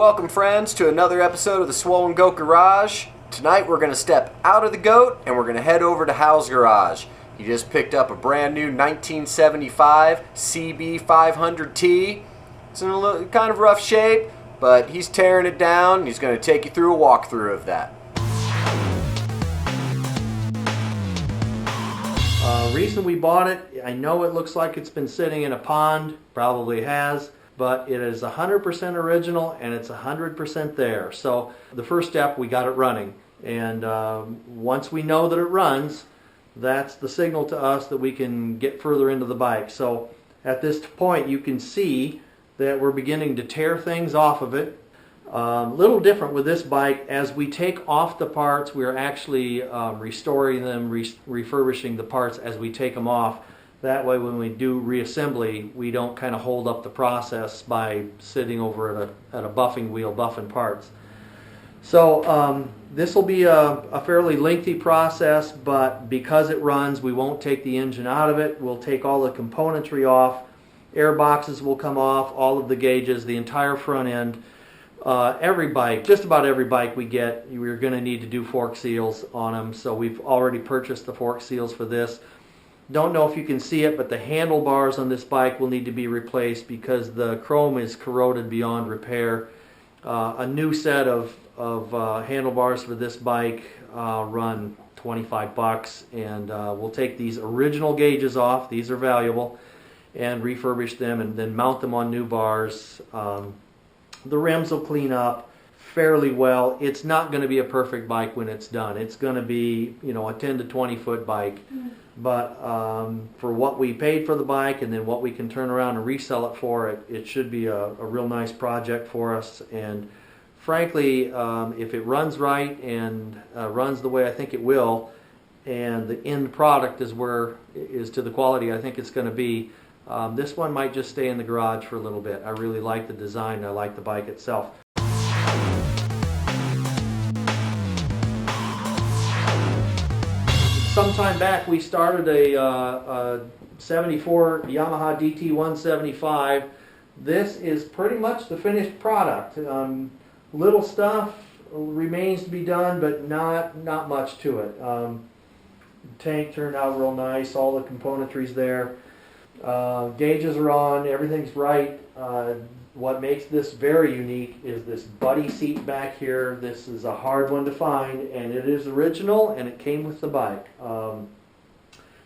Welcome friends to another episode of the Swollen Goat Garage. Tonight we're going to step out of the goat and we're going to head over to Hal's garage. He just picked up a brand new 1975 CB500T. It's in a little, kind of rough shape, but he's tearing it down and he's going to take you through a walkthrough of that. Reason we bought it, I know it looks like it's been sitting in a pond, probably has, but it is 100% original and it's 100% there. So the first step, we got it running, and once we know that it runs, that's the signal to us that we can get further into the bike. So at this point you can see that we're beginning to tear things off of it. Little different with this bike. As we take off the parts, we're actually restoring them, refurbishing the parts as we take them off. That way when we do reassembly, we don't kind of hold up the process by sitting over at a buffing wheel buffing parts. So this will be a fairly lengthy process, but because it runs, we won't take the engine out of it. We'll take all the componentry off. Air boxes will come off, all of the gauges, the entire front end. Every bike, just about every bike we get, we're going to need to do fork seals on them, so we've already purchased the fork seals for this. Don't know if you can see it, but the handlebars on this bike will need to be replaced because the chrome is corroded beyond repair. A new set of handlebars for this bike run $25, and we'll take these original gauges off, these are valuable, and refurbish them and then mount them on new bars. The rims will clean up fairly well. It's not going to be a perfect bike when it's done. It's going to be, you know, a 10 to 20 foot bike. But for what we paid for the bike and then what we can turn around and resell it for, it should be a real nice project for us. And frankly, if it runs right and runs the way I think it will, and the end product is to the quality I think it's going to be, this one might just stay in the garage for a little bit. I really like the design and I like the bike itself. Sometime back we started a 74 Yamaha DT175. This is pretty much the finished product. Little stuff remains to be done, but not much to it. Tank turned out real nice, all the componentry's there. Gauges are on, everything's right. What makes this very unique is this buddy seat back here. This is a hard one to find, and it is original, and it came with the bike.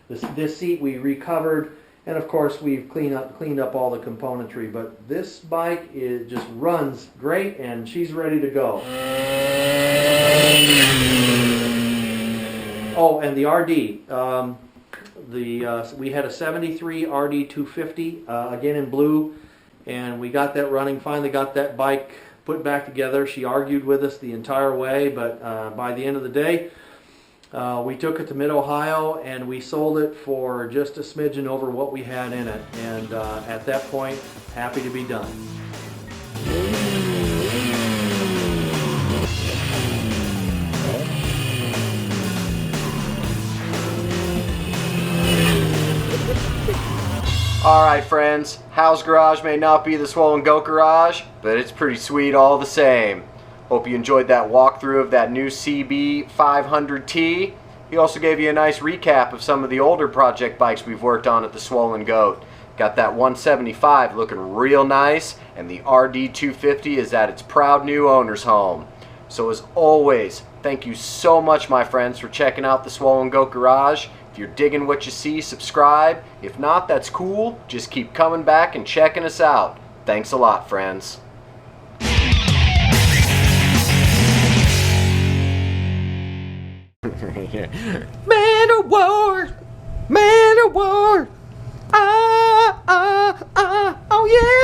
This seat we recovered, and of course we've cleaned up all the componentry. But this bike just runs great, and she's ready to go. Oh, and the RD. We had a 73 RD 250, again in blue, and we got that running, finally got that bike put back together. She argued with us the entire way, but by the end of the day, we took it to Mid-Ohio and we sold it for just a smidgen over what we had in it, and at that point, happy to be done. Alright friends, Hal's garage may not be the Swollen Goat garage, but it's pretty sweet all the same. Hope you enjoyed that walkthrough of that new CB500T. He also gave you a nice recap of some of the older project bikes we've worked on at the Swollen Goat. Got that 175 looking real nice, and the RD 250 is at its proud new owner's home. So as always, thank you so much my friends for checking out the Swollen Goat garage. If you're digging what you see, subscribe. If not, that's cool. Just keep coming back and checking us out. Thanks a lot, friends. Man of war! Man of war! Oh yeah!